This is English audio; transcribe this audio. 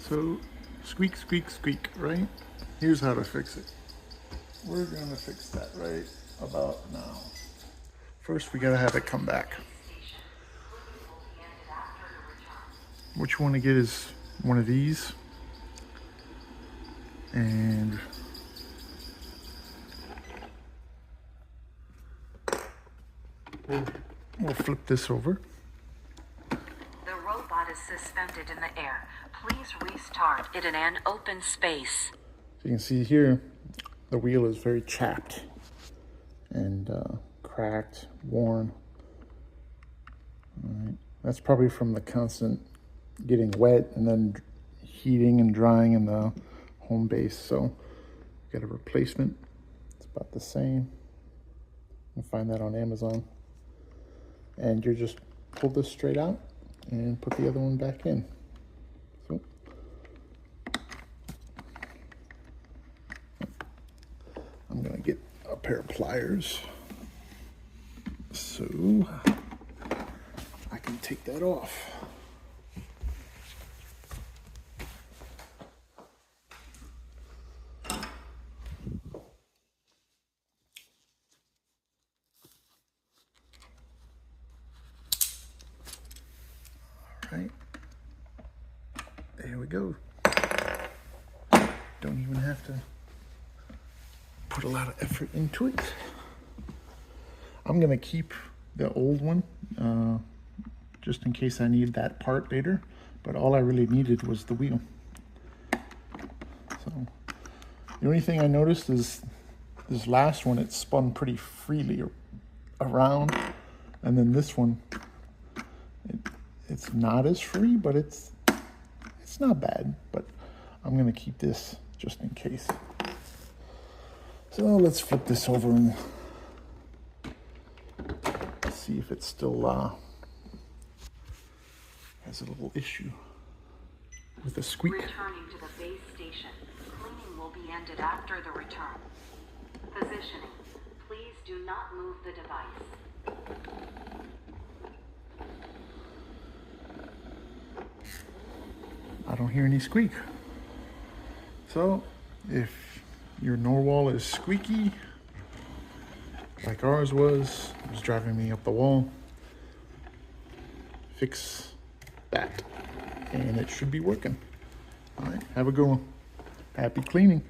So, squeak, squeak, squeak, right? Here's how to fix it. We're gonna fix that right about now. First, we gotta have it come back. What you wanna get is one of these. And we'll flip this over. The robot is suspended in the air. Please restart it in an open space. So you can see here, the wheel is very chapped and cracked, worn. All right. That's probably from the constant getting wet and then heating and drying in the home base. So got a replacement. It's about the same. You can find that on Amazon. And you just pull this straight out and put the other one back in. So I'm gonna get a pair of pliers so I can take that off. Right, there we go. Don't even have to put a lot of effort into it. I'm gonna keep the old one just in case I need that part later, but all I really needed was the wheel. So the only thing I noticed is this last one, it spun pretty freely around, and then this one, it's not as free, but it's not bad. But I'm gonna keep this just in case. So let's flip this over and see if it still has a little issue with the squeak. Returning to the base station. Cleaning will be ended after the return. Positioning. Please do not move the device. I don't hear any squeak. So if your Narwal is squeaky, like ours was, it was driving me up the wall, fix that and it should be working. All right, have a good one. Happy cleaning.